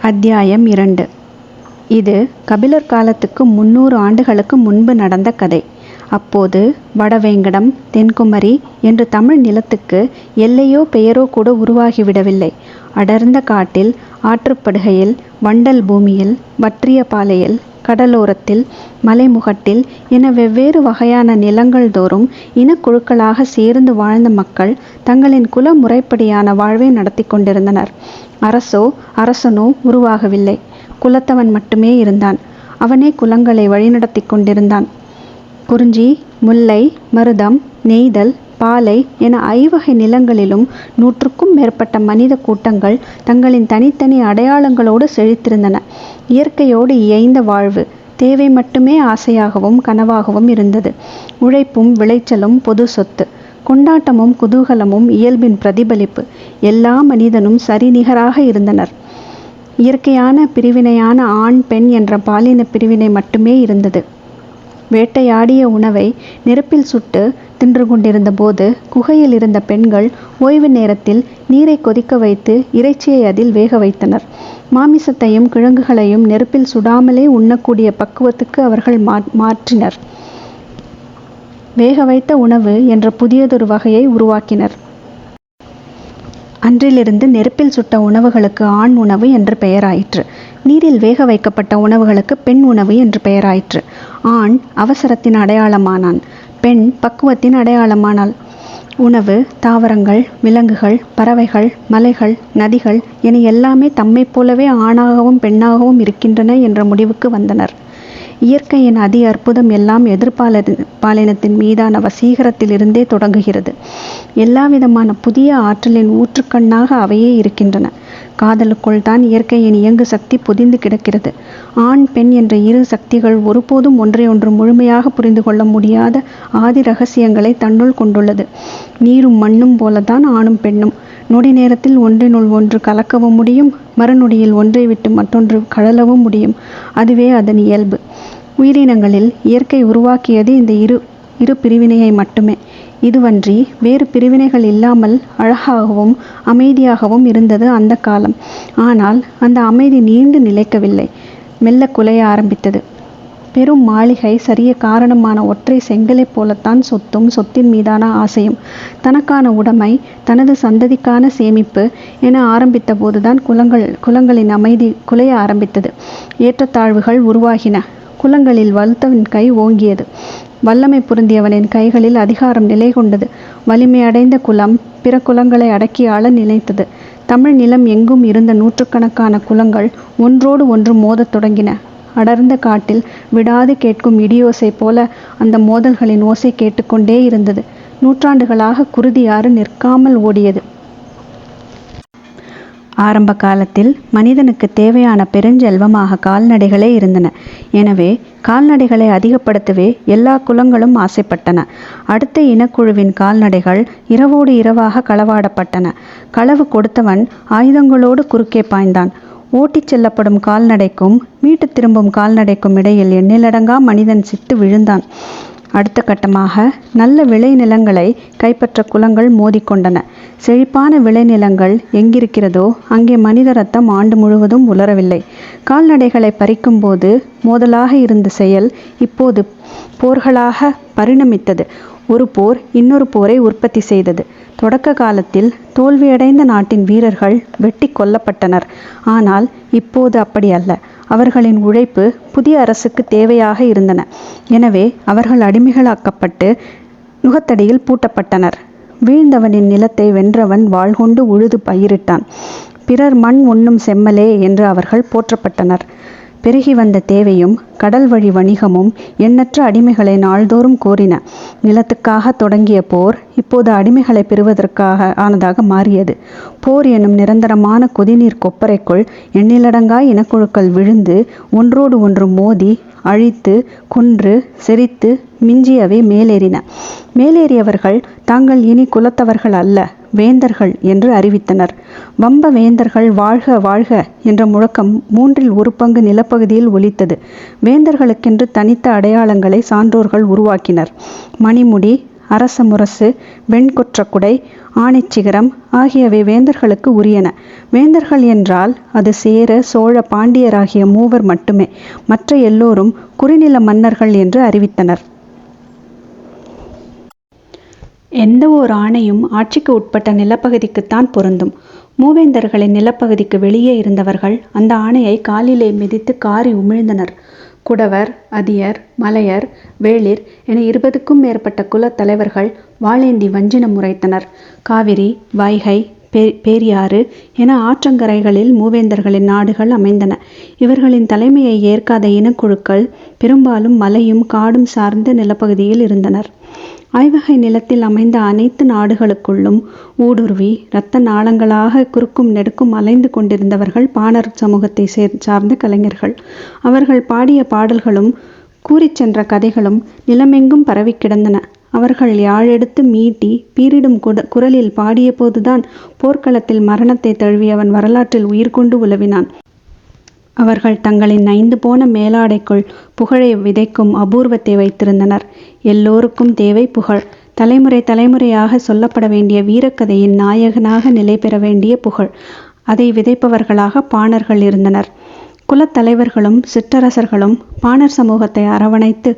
அத்தியாயம் 2. இது கபிலர் காலத்துக்கு 300 ஆண்டுகளுக்கு முன்பு நடந்த கதை. அப்போது வடவேங்கடம், தென்குமரி என்று தமிழ் நிலத்துக்கு எல்லையோ பெயரோ கூட உருவாகிவிடவில்லை. அடர்ந்த காட்டில், ஆற்றுப்படுகையில், வண்டல் பூமியில், வற்றிய பாலையில், கடலோரத்தில், மலைமுகட்டில் என வெவ்வேறு வகையான நிலங்கள் தோறும் இனக்குழுக்களாக சேர்ந்து வாழ்ந்த மக்கள் தங்களின் குல முறைப்படியான வாழ்வை நடத்தி கொண்டிருந்தனர். அரசனோ உருவாகவில்லை. குலத்தவன் மட்டுமே இருந்தான். அவனே குலங்களை வழிநடத்தி கொண்டிருந்தான். குறிஞ்சி, முல்லை, மருதம், நெய்தல், பாலை என ஐவகை நிலங்களிலும் 100க்கும் மேற்பட்ட மனித கூட்டங்கள் தங்களின் தனித்தனி அடையாளங்களோடு செழித்திருந்தன. இயற்கையோடு இயைந்த வாழ்வு. தேவை மட்டுமே ஆசையாகவும் கனவாகவும் இருந்தது. உழைப்பும் விளைச்சலும் பொது சொத்து. கொண்டாட்டமும் குதூகலமும் இயல்பின் பிரதிபலிப்பு. எல்லா மனிதனும் சரிநிகராக இருந்தனர். இயற்கையான பிரிவினையான ஆண் பெண் என்ற பாலின பிரிவினை மட்டுமே இருந்தது. வேட்டையாடிய உணவை நெருப்பில் சுட்டு தின்று கொண்டிருந்த போது குகையில் இருந்த பெண்கள் ஓய்வு நேரத்தில் நீரை கொதிக்க வைத்து இறைச்சியை அதில் வேக வைத்தனர். மாமிசத்தையும் கிழங்குகளையும் நெருப்பில் சுடாமலே உண்ணக்கூடிய பக்குவத்துக்கு அவர்கள் மாற்றினர். வேக வைத்த உணவு என்ற புதியதொரு வகையை உருவாக்கினர். அன்றிலிருந்து நெருப்பில் சுட்ட உணவுகளுக்கு ஆண் உணவு என்று பெயராயிற்று. நீரில் வேக வைக்கப்பட்ட உணவுகளுக்கு பெண் உணவு என்று பெயராயிற்று. ஆண் அவசரத்தின் அடையாளமானான். பெண் பக்குவத்தின் அடையாளமானாள். உணவு, தாவரங்கள், விலங்குகள், பறவைகள், மலைகள், நதிகள் என எல்லாமே தம்மைப் போலவே ஆணாகவும் பெண்ணாகவும் இருக்கின்றன என்ற முடிவுக்கு வந்தனர். இயற்கையின் அதி அற்புதம் எல்லாம் எதிர்பாலினத்தின் மீதான வசீகரத்திலிருந்தே தொடங்குகிறது. எல்லாவிதமான புதிய ஆற்றலின் ஊற்றுக்கண்ணாக அவையே இருக்கின்றன. காதலுக்குள் தான் இயற்கையின் இயங்கு சக்தி பொதிந்து கிடக்கிறது. ஆண் பெண் என்ற இரு சக்திகள் ஒருபோதும் ஒன்றையொன்று முழுமையாக புரிந்து கொள்ள முடியாத ஆதி ரகசியங்களை தன்னுள் கொண்டுள்ளது. நீரும் மண்ணும் போலத்தான் ஆணும் பெண்ணும். நொடி நேரத்தில் ஒன்றினுள் ஒன்று கலக்கவும் முடியும், மறுநொடியில் ஒன்றை விட்டு மற்றொன்று கழலவும் முடியும். அதுவே அதன் இயல்பு. உயிரினங்களில் இயற்கை உருவாக்கியது இந்த இரு பிரிவினையை மட்டுமே. இதுவன்றி வேறு பிரிவினைகள் இல்லாமல் அழகாகவும் அமைதியாகவும் இருந்தது அந்த காலம். ஆனால் அந்த அமைதி நீண்டு நிலைக்கவில்லை. மெல்ல குலைய ஆரம்பித்தது. பெரும் மாளிகை சரிய காரணமான ஒற்றை செங்கலை போலத்தான் சொத்தும் சொத்தின் மீதான ஆசையும். தனக்கான உடைமை, தனது சந்ததிக்கான சேமிப்பு என ஆரம்பித்த போதுதான் குலங்களின் அமைதி குலைய ஆரம்பித்தது. ஏற்றத்தாழ்வுகள் உருவாகின. குலங்களில் வலுத்தவன் கை ஓங்கியது. வல்லமை பொருந்தியவனின் கைகளில் அதிகாரம் நிலை கொண்டது. வலிமை அடைந்த குலம் பிற குலங்களை அடக்கி ஆள நினைத்தது. தமிழ் நிலம் எங்கும் இருந்த நூற்றுக்கணக்கான குலங்கள் ஒன்றோடு ஒன்று மோதத் தொடங்கின. அடர்ந்த காட்டில் விடாது கேட்கும் இடியோசை போல அந்த மோதல்களின் ஓசை கேட்டுக்கொண்டே இருந்தது. நூற்றாண்டுகளாக குருதியாறு நிற்காமல் ஓடியது. ஆரம்ப காலத்தில் மனிதனுக்கு தேவையான பெருஞ்செல்வமாக கால்நடைகளே இருந்தன. எனவே கால்நடைகளை அதிகப்படுத்தவே எல்லா குலங்களும் ஆசைப்பட்டன. அடுத்த இனக்குழுவின் கால்நடைகள் இரவோடு இரவாக களவாடப்பட்டன. களவு கொடுத்தவன் ஆயுதங்களோடு குறுக்கே பாய்ந்தான். ஓட்டிச் செல்லப்படும் கால்நடைக்கும் மீட்டு திரும்பும் கால்நடைக்கும் இடையில் எண்ணிலடங்கா மனிதன் சிட்டு விழுந்தான். அடுத்த கட்டமாக நல்ல விளைநிலங்களை கைப்பற்ற குலங்கள் மோதிக்கொண்டன. செழிப்பான விளைநிலங்கள் எங்கிருக்கிறதோ அங்கே மனித ரத்தம் ஆண்டு முழுவதும் உலரவில்லை. கால்நடைகளை பறிக்கும் போது மோதலாக இருந்த செயல் இப்போது போர்களாக பரிணமித்தது. ஒரு போர் இன்னொரு போரை உற்பத்தி செய்தது. தொடக்க காலத்தில் தோல்வியடைந்த நாட்டின் வீரர்கள் வெட்டி கொல்லப்பட்டனர். ஆனால் இப்போது அப்படி அல்ல. அவர்களின் உழைப்பு புதிய அரசுக்கு தேவையாக இருந்தன. எனவே அவர்கள் அடிமைகளாக்கப்பட்டு நுகத்தடியில் பூட்டப்பட்டனர். வீழ்ந்தவனின் நிலத்தை வென்றவன் வாள் கொண்டு உழுது பயிரிட்டான். பிறர் மண் உண்ணும் செம்மலே என்று அவர்கள் போற்றப்பட்டனர். பெருகி வந்த தேவையும் கடல் வழி வணிகமும் எண்ணற்ற அடிமைகளை நாள்தோறும் கோரின. நிலத்துக்காக தொடங்கிய போர் இப்போது அடிமைகளை பெறுவதற்காக ஆனதாக மாறியது. போர் எனும் நிரந்தரமான கொதிநீர் கொப்பரைக்குள் எண்ணிலடங்கா இனக்குழுக்கள் விழுந்து ஒன்றோடு ஒன்று மோதி அழித்து கொன்று செரித்து மிஞ்சியவை மேலேறின. மேலேறியவர்கள் தாங்கள் இனி குலத்தவர்கள் அல்ல, வேந்தர்கள் என்று அறிவித்தனர். வம்ப வேந்தர்கள் வாழ்க வாழ்க என்ற முழக்கம் 1/3 நிலப்பகுதியில் ஒலித்தது. வேந்தர்களுக்கென்று தனித்த அடையாளங்களை சான்றோர்கள் உருவாக்கினர். மணிமுடி, அரச முரசு, வெண்கொற்றக்குடை, ஆணைச்சிகரம் ஆகியவை வேந்தர்களுக்கு உரியன. வேந்தர்கள் என்றால் அது சேர, சோழ, பாண்டியராகிய மூவர் மட்டுமே. மற்ற எல்லோரும் குறிநில மன்னர்கள் என்று அறிவித்தனர். எந்த ஓர் ஆணையும் ஆட்சிக்கு உட்பட்ட நிலப்பகுதிக்குத்தான் பொருந்தும். மூவேந்தர்களின் நிலப்பகுதிக்கு வெளியே இருந்தவர்கள் அந்த ஆணையை காலிலே மிதித்து காரி உமிழ்ந்தனர். குடவர், அதியர், மலையர், வேளிர் என 20க்கும் மேற்பட்ட குலத் தலைவர்கள் வாளேந்தி வஞ்சினம் உரைத்தனர். காவிரி, வைகை, பேரியாறு என ஆற்றங்கரைகளில் மூவேந்தர்களின் நாடுகள் அமைந்தன. இவர்களின் தலைமையை ஏற்காத இனக்குழுக்கள் பெரும்பாலும் மலையும் காடும் சார்ந்த நிலப்பகுதியில் இருந்தனர். ஐவகை நிலத்தில் அமைந்த அனைத்து நாடுகளுக்குள்ளும் ஊடுருவி இரத்த நாளங்களாக குறுக்கும் நெடுக்கும் அலைந்து கொண்டிருந்தவர்கள் பாணர் சமூகத்தை சார்ந்த கலைஞர்கள். அவர்கள் பாடிய பாடல்களும் கூறிச் சென்ற கதைகளும் நிலமெங்கும் பரவி கிடந்தன. அவர்கள் யாழெடுத்து மீட்டி பீரிடும் குரலில் பாடிய போதுதான் போர்க்களத்தில் மரணத்தை தழுவியவன் வரலாற்றில் உயிர் கொண்டு உலவினான். அவர்கள் தங்களின் நைந்து போன மேலாடைக்குள் புகழை விதைக்கும் அபூர்வத்தை வைத்திருந்தனர். எல்லோருக்கும் தேவை புகழ். தலைமுறை தலைமுறையாக சொல்லப்பட வேண்டிய வீரக்கதையின் நாயகனாக நிலை பெற வேண்டிய புகழ். அதை விதைப்பவர்களாக பாணர்கள் இருந்தனர். குலத்தலைவர்களும் சிற்றரசர்களும் பாணர் சமூகத்தை அரவணைத்து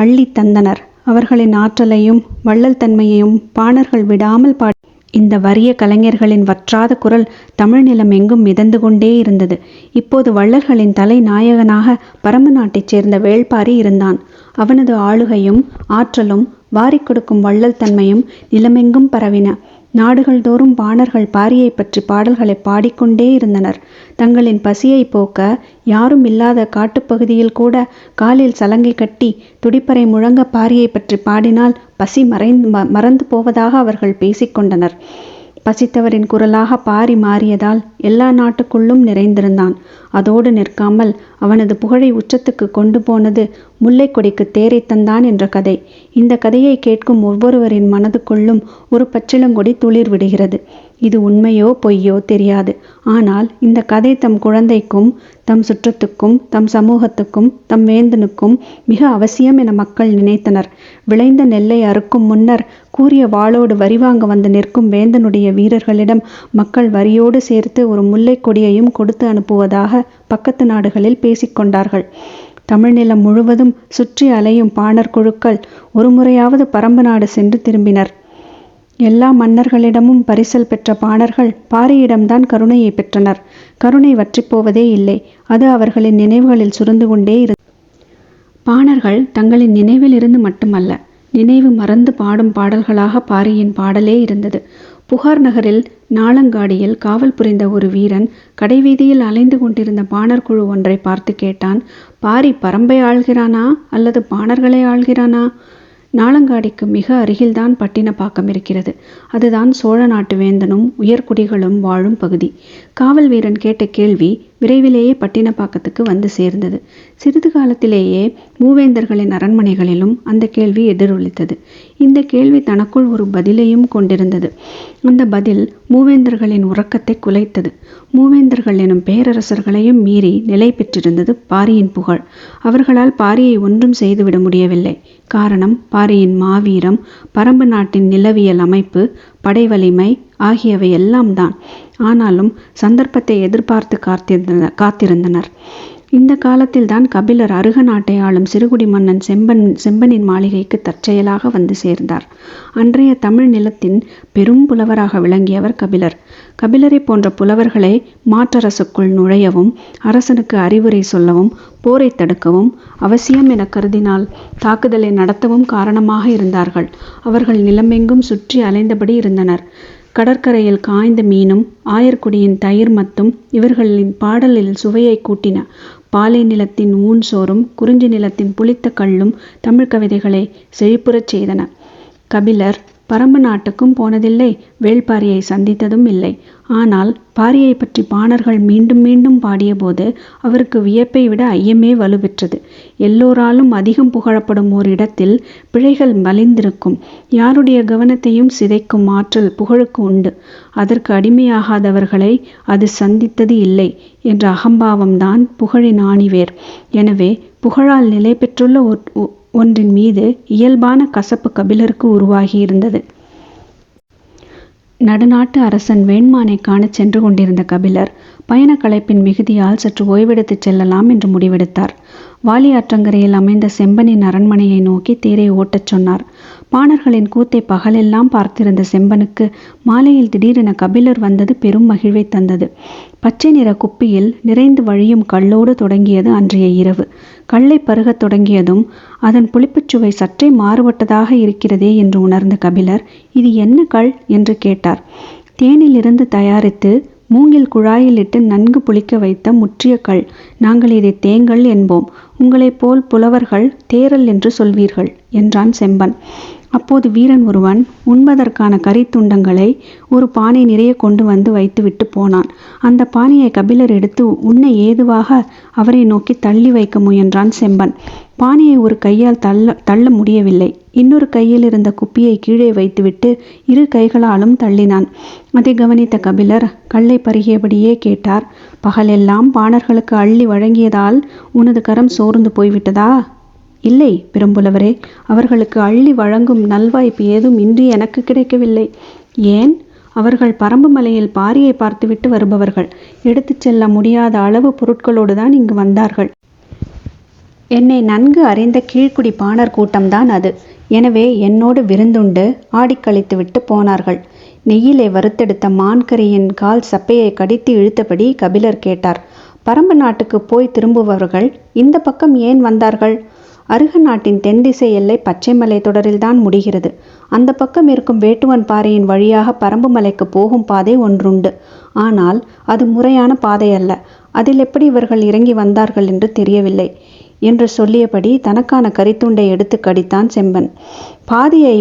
அள்ளி தந்தனர். அவர்களின் ஆற்றலையும் வள்ளல் தன்மையையும் பாணர்கள் விடாமல் பாடி இந்த வறிய கலைஞர்களின் வற்றாத குரல் தமிழ் நிலம் எங்கும் மிதந்து கொண்டே இருந்தது. இப்போது வள்ளல்களின் தலை நாயகனாக பரம்பு நாட்டைச் சேர்ந்த வேள்பாரி இருந்தான். அவனது ஆளுகையும் ஆற்றலும் வாரிக் கொடுக்கும் வள்ளல் தன்மையும் நிலமெங்கும் பரவின. நாடுகள் தோறும் பாணர்கள் பாரியை பற்றி பாடல்களை பாடிக்கொண்டே இருந்தனர். தங்களின் பசியை போக்க யாரும் இல்லாத காட்டுப்பகுதியில் கூட காலில் சலங்கை கட்டி துடிப்பறை முழங்க பாரியை பற்றி பாடினால் பசி மறந்து போவதாக அவர்கள் பேசிக்கொண்டனர். பசித்தவரின் குரலாக பாரி மாறியதால் எல்லா நாட்டுக்குள்ளும் நிறைந்திருந்தான். அதோடு நிற்காமல் அவனது புகழை உச்சத்துக்கு கொண்டு போனது முல்லை கொடிக்கு தேரை தந்தான் என்ற கதை. இந்த கதையை கேட்கும் ஒவ்வொருவரின் மனதுக்குள்ளும் ஒரு பச்சிளங்கொடி துளிர் விடுகிறது. இது உண்மையோ பொய்யோ தெரியாது. ஆனால் இந்த கதை தம் குழந்தைக்கும் தம் சுற்றத்துக்கும் தம் சமூகத்துக்கும் தம் வேந்தனுக்கும் மிக அவசியம் என மக்கள் நினைத்தனர். விளைந்த நெல்லை அறுக்கும் முன்னர் கூறிய வாளோடு வரி வாங்க வந்து நிற்கும் வேந்தனுடைய வீரர்களிடம் மக்கள் வரியோடு சேர்த்து ஒரு முல்லை கொடியையும் கொடுத்து அனுப்புவதாக பக்கத்து நாடுகளில் பேசிக்கொண்டார்கள். தமிழ் நிலம் முழுவதும் சுற்றி அலையும் பாணர் குழுக்கள் ஒரு முறையாவது பரம்பு நாடு சென்று திரும்பினர். எல்லா மன்னர்களிடமும் பரிசல் பெற்ற பாணர்கள் பாரியிடம்தான் கருணையை பெற்றனர். கருணை வற்றிப்போவதே இல்லை. அது அவர்களின் நினைவுகளில் சுரந்து கொண்டே பாணர்கள் தங்களின் நினைவில் இருந்து மட்டுமல்ல, நினைவு மறந்து பாடும் பாடல்களாக பாரியின் பாடலே இருந்தது. புகார் நகரில் நாளங்காடியில் காவல் புரிந்த ஒரு வீரன் கடைவீதியில் அலைந்து கொண்டிருந்த பாணர் குழு ஒன்றை பார்த்து கேட்டான், பாரி பரம்பை ஆள்கிறானா அல்லது பாணர்களை ஆள்கிறானா? நாளங்காடிக்கு மிக அருகில்தான் பட்டினப்பாக்கம் இருக்கிறது. அதுதான் சோழ நாட்டு வேந்தனும் உயர்குடிகளும் வாழும் பகுதி. காவல் வீரன் கேட்ட கேள்வி விரைவிலேயே பட்டினப்பாக்கத்துக்கு வந்து சேர்ந்தது. சிறிது காலத்திலேயே மூவேந்தர்களின் அரண்மனைகளிலும் அந்த கேள்வி எதிரொலித்தது. இந்த கேள்வி தனக்குள் ஒரு பதிலையும் கொண்டிருந்தது. அந்த பதில் மூவேந்தர்களின் உறக்கத்தை குலைத்தது. மூவேந்தர்கள் எனும் பேரரசர்களையும் மீறி நிலை பெற்றிருந்தது பாரியின் புகழ். அவர்களால் பாரியை ஒன்றும் செய்துவிட முடியவில்லை. காரணம் பாரியின் மாவீரம், பரம்பு நாட்டின் நிலவியல் அமைப்பு, படை வலிமை ஆகியவை எல்லாம் தான். ஆனாலும் சந்தர்ப்பத்தை எதிர்பார்த்து காத்திருந்தனர். இந்த காலத்தில்தான் கபிலர் அருக நாட்டை ஆளும் சிறுகுடி மன்னன் செம்பனின் மாளிகைக்கு தற்செயலாக வந்து சேர்ந்தார். அன்றைய தமிழ் நிலத்தின் பெரும் புலவராக விளங்கியவர் கபிலர். கபிலரை போன்ற புலவர்களை மாற்றரசுக்குள் நுழையவும், அரசனுக்கு அறிவுரை சொல்லவும், போரை தடுக்கவும் அவசியம் என கருதினால் தாக்குதலை நடத்தவும் காரணமாக இருந்தார்கள். அவர்கள் நிலமெங்கும் சுற்றி அலைந்தபடி இருந்தனர். கடற்கரையில் காய்ந்த மீனும் ஆயர்குடியின் தயிர் மத்தும் இவர்களின் பாடலில் சுவையை கூட்டின. பாலை நிலத்தின் ஊன் சோறும் குறிஞ்சி நிலத்தின் புளித்த கல்லும் தமிழ் கவிதைகளை செழிப்புறச் செய்தன. கபிலர் பரம்பு நாட்டுக்கும் போனதில்லை, வேள்பாரியை சந்தித்ததும் இல்லை. ஆனால் பாரியை பற்றி பாணர்கள் மீண்டும் மீண்டும் பாடியபோது அவருக்கு வியப்பை விட ஐயமே வலுப்பெற்றது. எல்லோராலும் அதிகம் புகழப்படும் ஓர் இடத்தில் பிழைகள் மலிந்திருக்கும். யாருடைய கவனத்தையும் சிதைக்கும் ஆற்றல் புகழுக்கு உண்டு. அதற்கு அடிமையாகாதவர்களை அது சந்தித்தது இல்லை என்ற அகம்பாவம்தான் புகழின் ஆணிவேர். எனவே புகழால் நிலை பெற்றுள்ள ஒன்றின் மீது இயல்பான கசப்பு கபிலருக்கு உருவாகியிருந்தது. நடுநாட்டு அரசன் வேண்மானை காணச் சென்று கொண்டிருந்த கபிலர் பயணக் களைப்பின் மிகுதியால் சற்று ஓய்வெடுத்துச் செல்லலாம் என்று முடிவெடுத்தார். வாலியாற்றங்கரையில் அமைந்த செம்பனின் அரண்மனையை நோக்கி தேரை ஓட்டச் சொன்னார். பாணர்களின் கூத்தை பகலெல்லாம் பார்த்திருந்த செம்பனுக்கு மாலையில் திடீரென கபிலர் வந்தது பெரும் மகிழ்வை தந்தது. பச்சை நிற குப்பியில் நிறைந்து வழியும் கள்ளோடு தொடங்கியது அன்றைய இரவு. கள்ளை பருகத் தொடங்கியதும் அதன் புளிப்புச்சுவை சற்றே மாறுபட்டதாக இருக்கிறதே என்று உணர்ந்த கபிலர், இது என்ன கள் என்று கேட்டார். தேனிலிருந்து தயாரித்து மூங்கில் குழாயில் இட்டு நன்கு புளிக்க வைத்த முற்றிய கள். நாங்கள் இதை தேங்கல் என்போம். உங்களைப் போல் புலவர்கள் தேரல் என்று சொல்வீர்கள் என்றான் செம்பன். அப்போது வீரன் ஒருவன் உண்பதற்கான கரித்துண்டங்களை ஒரு பானை நிறைய கொண்டு வந்து வைத்துவிட்டு போனான். அந்த பானையை கபிலர் எடுத்து உண்ண ஏதுவாக அவரை நோக்கி தள்ளி வைக்க முயன்றான் செம்பன். பானையை ஒரு கையால் தள்ள முடியவில்லை. இன்னொரு கையில் இருந்த குப்பியை கீழே வைத்துவிட்டு இரு கைகளாலும் தள்ளினான். அதை கவனித்த கபிலர் கல்லை பருகியபடியே கேட்டார், பகலெல்லாம் பாணர்களுக்கு அள்ளி வழங்கியதால் உனது கரம் சோர்ந்து போய்விட்டதா? இல்லை பெரும்புலவரே, அவர்களுக்கு அள்ளி வழங்கும் நல்வாய்ப்பு ஏதும் இன்று எனக்கு கிடைக்கவில்லை. ஏன்? அவர்கள் பரம்பு மலையில் பாரியை பார்த்துவிட்டு வருபவர்கள். எடுத்துச் செல்ல முடியாத அளவு பொருட்களோடுதான் இங்கு வந்தார்கள். என்னை நன்கு அறிந்த கீழ்க்குடி பாணர் கூட்டம்தான் அது. எனவே என்னோடு விருந்துண்டு ஆடிக்கழித்து விட்டு போனார்கள். நெய்யிலே வறுத்தெடுத்த மான்கரியின் கால் சப்பையை கடித்து இழுத்தபடி கபிலர் கேட்டார், பரம்பு நாட்டுக்கு போய் திரும்புபவர்கள் இந்த பக்கம் ஏன் வந்தார்கள்? அருக நாட்டின் தென் திசை எல்லை பச்சைமலை தொடரில்தான் முடிகிறது. அந்த பக்கம் இருக்கும் வேட்டுவன் பாறையின் வழியாக பரம்பு மலைக்கு போகும் பாதை ஒன்றுண்டு. ஆனால் அது முறையான பாதை அல்ல. அதில் எப்படி இவர்கள் இறங்கி வந்தார்கள் என்று தெரியவில்லை என்று சொல்லியபடி தனக்கான கரித்துண்டை எடுத்து கடித்தான் செம்பன். பாதையை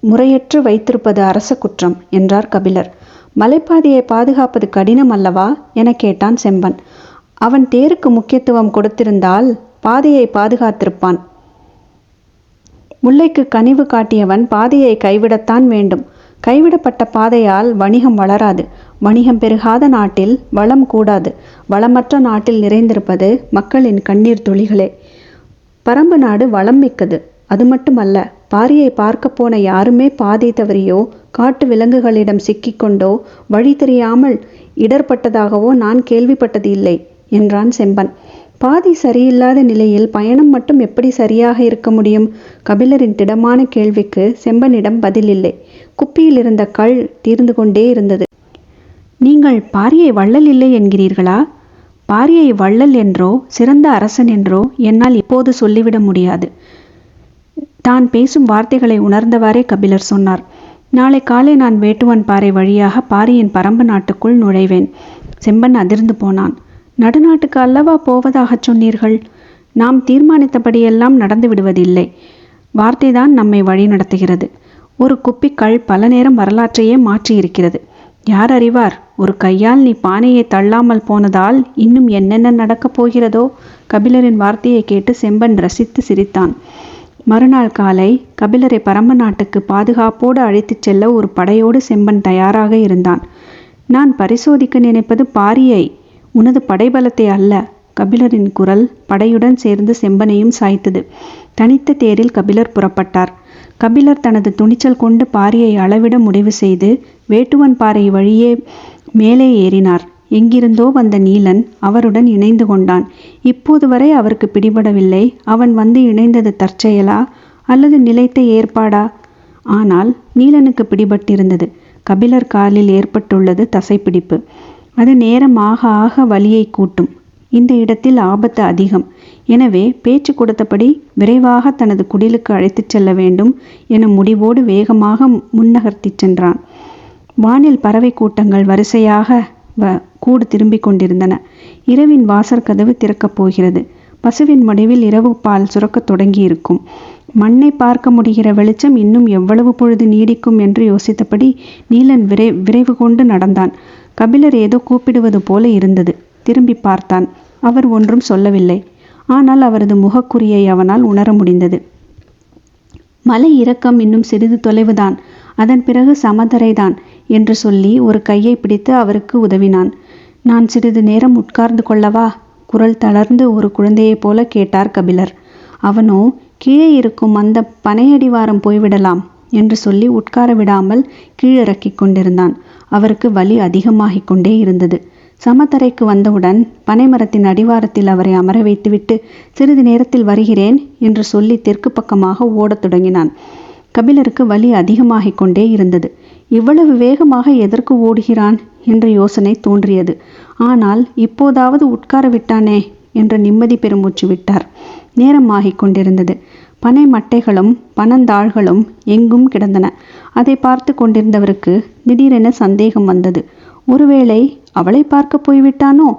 முறையற்று வைத்திருப்பது அரச குற்றம் என்றார் கபிலர். மலைப்பாதையை பாதுகாப்பது கடினம் அல்லவா என கேட்டான் செம்பன். அவன் தேருக்கு முக்கியத்துவம் கொடுத்திருந்தால் பாதையை பாதுகாத்திருப்பான். முல்லைக்கு கனிவு காட்டியவன் பாதையை கைவிடத்தான் வேண்டும். கைவிடப்பட்ட பாதையால் வணிகம் வளராது. வணிகம் பெருகாத நாட்டில் வளம் கூடாது. வளமற்ற நாட்டில் நிறைந்திருப்பது மக்களின் கண்ணீர் துளிகளே. பரம்பு நாடு வளம் மிக்கது. அது மட்டுமல்ல, பாரியை பார்க்க போன யாருமே பாதை தவறியோ காட்டு விலங்குகளிடம் சிக்கிக்கொண்டோ வழி தெரியாமல் இடர்பட்டதாகவோ நான் கேள்விப்பட்டது இல்லை என்றான் செம்பன். பாதை சரியில்லாத நிலையில் பயணம் மட்டும் எப்படி சரியாக இருக்க முடியும்? கபிலரின் திடமான கேள்விக்கு செம்பனிடம் பதில் இல்லை. குப்பியில் இருந்த கள் தீர்ந்து கொண்டே இருந்தது. நீங்கள் பாரியை வள்ளல் இல்லை என்கிறீர்களா? பாரியை வள்ளல் என்றோ சிறந்த அரசன் என்றோ என்னால் இப்போது சொல்லிவிட முடியாது. தான் பேசும் வார்த்தைகளை உணர்ந்தவாறே கபிலர் சொன்னார். நாளை காலை நான் வேட்டுவன் பாறை வழியாக பாரியின் பரம்பு நாட்டுக்குள் நுழைவேன். செம்பன் அதிர்ந்து போனான். நடுநாட்டுக்கு அல்லவா போவதாகச் சொன்னீர்கள்? நாம் தீர்மானித்தபடியெல்லாம் நடந்து விடுவதில்லை. வார்த்தைதான் நம்மை வழி நடத்துகிறது. ஒரு குப்பிக்கள் பல நேரம் வரலாற்றையே மாற்றியிருக்கிறது. யார் அறிவார், ஒரு கையால் நீ பானையை தள்ளாமல் போனதால் இன்னும் என்னென்ன நடக்கப் போகிறதோ? கபிலரின் வார்த்தையை கேட்டு செம்பன் ரசித்து சிரித்தான். மறுநாள் காலை கபிலரை பரம்பு நாட்டுக்கு பாதுகாப்போடு அழைத்துச் செல்ல ஒரு படையோடு செம்பன் தயாராக இருந்தான். நான் பரிசோதிக்க நினைப்பது பாரியை, உனது படைபலத்தை அல்ல. கபிலரின் குரல் படையுடன் சேர்ந்து செம்பனையும் சாய்த்தது. தனித்த தேரில் கபிலர் புறப்பட்டார். கபிலர் தனது துணிச்சல் கொண்டு பாரியை அளவிட முடிவு செய்து வேட்டுவன் பாறை வழியே மேலே ஏறினார். எங்கிருந்தோ வந்த நீலன் அவருடன் இணைந்து கொண்டான். இப்போது வரை அவருக்கு பிடிபடவில்லை, அவன் வந்து இணைந்தது தற்செயலா அல்லது நிலைத்த ஏற்பாடா? ஆனால் நீலனுக்கு பிடிபட்டிருந்தது. கபிலர் காலில் ஏற்பட்டுள்ளது தசைப்பிடிப்பு. அது நேரம் ஆக ஆக வலியை கூட்டும். இந்த இடத்தில் ஆபத்து அதிகம். எனவே பேச்சு கொடுத்தபடி விரைவாக தனது குடிலுக்கு அழைத்துச் செல்ல வேண்டும் என முடிவோடு வேகமாக முன்னகர்த்திச் சென்றான். வானில் பறவை கூட்டங்கள் வரிசையாக கூடு திரும்பிக் கொண்டிருந்தன. இரவின் வாசற்கதவு திறக்கப் போகிறது. பசுவின் முடிவில் இரவு பால் சுரக்கத் தொடங்கியிருக்கும். மண்ணை பார்க்க முடிகிற வெளிச்சம் இன்னும் எவ்வளவு பொழுது நீடிக்கும் என்று யோசித்தபடி நீலன் விரைவு கொண்டு நடந்தான். கபிலர் ஏதோ கூப்பிடுவது போல இருந்தது. திரும்பி பார்த்தான். அவர் ஒன்றும் சொல்லவில்லை. ஆனால் அவரது முகக்குறியை அவனால் உணர முடிந்தது. மலை இறக்கம் இன்னும் சிறிது தொலைவுதான், அதன் பிறகு சமதரைதான் என்று சொல்லி ஒரு கையை பிடித்து அவருக்கு உதவினான். நான் சிறிது நேரம் உட்கார்ந்து கொள்ளவா? குரல் தளர்ந்து ஒரு குழந்தையைப் போல கேட்டார் கபிலர். அவனோ கீழே இருக்கும் அந்த பனையடிவாரம் போய்விடலாம் என்று சொல்லி உட்கார விடாமல் கீழிறக்கிக் கொண்டிருந்தான். அவருக்கு வலி அதிகமாகிக் கொண்டே இருந்தது. சமத்தரைக்கு வந்தவுடன் பனைமரத்தின் அடிவாரத்தில் அவரை அமர வைத்துவிட்டு சிறிது நேரத்தில் வருகிறேன் என்று சொல்லி தெற்கு பக்கமாக ஓடத் தொடங்கினான். கபிலருக்கு வலி அதிகமாகிக் கொண்டே இருந்தது. இவ்வளவு வேகமாக எதற்கு ஓடுகிறான் என்ற யோசனை தோன்றியது. ஆனால் இப்போதாவது உட்கார விட்டானே என்ற நிம்மதி பெருமூச்சு விட்டார். நேரமாகிக் கொண்டிருந்தது. பனை மட்டைகளும் பனந்தாள்களும் எங்கும் கிடந்தன. அதை பார்த்து கொண்டிருந்தவருக்கு திடீரென சந்தேகம் வந்தது. ஒருவேளை அவளை பார்க்க போய்விட்டானோ?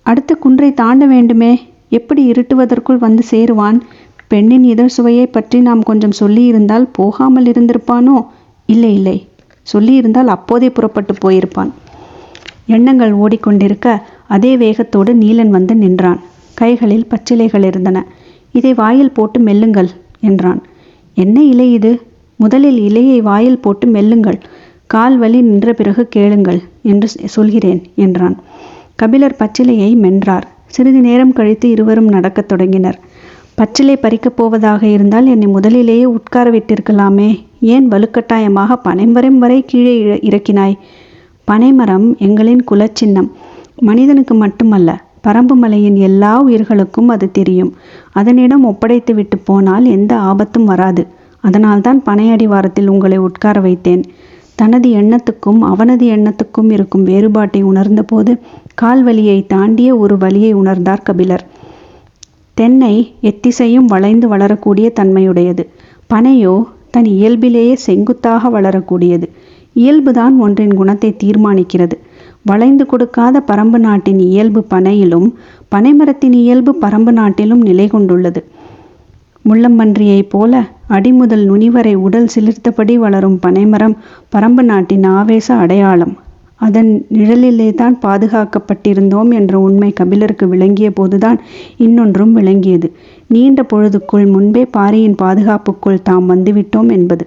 அடுத்த குன்றை தாண்ட வேண்டுமே, எப்படி இருட்டுவதற்குள் வந்து சேருவான்? பெண்ணின் இதழ் சுவையை பற்றி நாம் கொஞ்சம் சொல்லியிருந்தால் போகாமல் இருந்திருப்பானோ? இல்லை இல்லை, சொல்லியிருந்தால் அப்போதே புறப்பட்டு போயிருப்பான். எண்ணங்கள் ஓடிக்கொண்டிருக்க அதே வேகத்தோடு நீலன் வந்து நின்றான். கைகளில் பச்சிலைகள் இருந்தன. இதை வாயில் போட்டு மெல்லுங்கள் என்றான். என்ன இலை இது? முதலில் இலையை வாயில் போட்டு மெல்லுங்கள், கால் வலி நின்ற பிறகு கேளுங்கள் என்று சொல்கிறேன் என்றான். கபிலர் பச்சிலையை மென்றார். சிறிது நேரம் கழித்து இருவரும் நடக்கத் தொடங்கினர். பச்சிலை பறிக்கப் போவதாக இருந்தால் என்னை முதலிலேயே உட்கார விட்டிருக்கலாமே, ஏன் வலுக்கட்டாயமாக பனைமரம் வரை கீழே இறக்கினாய்? பனைமரம் எங்களின் குலச்சின்னம். மனிதனுக்கு மட்டுமல்ல, பரம்பு மலையின் எல்லா உயிர்களுக்கும் அது தெரியும். அதனிடம் ஒப்படைத்து விட்டு போனால் எந்த ஆபத்தும் வராது. அதனால்தான் பனை அடிவாரத்தில் உங்களை உட்கார வைத்தேன். தனது எண்ணத்துக்கும் அவனது எண்ணத்துக்கும் இருக்கும் வேறுபாட்டை உணர்ந்தபோது கால்வலியை தாண்டிய ஒரு வலியை உணர்ந்தார் கபிலர். தென்னை எத்திசையும் வளைந்து வளரக்கூடிய தன்மையுடையது. பனையோ தன் இயல்பிலேயே செங்குத்தாக வளரக்கூடியது. இயல்புதான் ஒன்றின் குணத்தை தீர்மானிக்கிறது. வளைந்து கொடுக்காத பரம்பு நாட்டின் இயல்பு பனையிலும், பனைமரத்தின் இயல்பு பரம்பு நாட்டிலும் நிலை கொண்டுள்ளது. முள்ளம்பன்றியைப் போல அடிமுதல் நுனிவரை உடல் சிலிர்த்தபடி வளரும் பனைமரம் பரம்பு நாட்டின் ஆவேச அடையாளம். அதன் நிழலிலே தான் பாதுகாக்கப்பட்டிருந்தோம் என்ற உண்மை கபிலருக்கு விளங்கிய போதுதான் இன்னொன்றும் விளங்கியது. நீண்ட பொழுதுக்குள் முன்பே பாரியின் பாதுகாப்புக்குள் தாம் வந்துவிட்டோம் என்பது.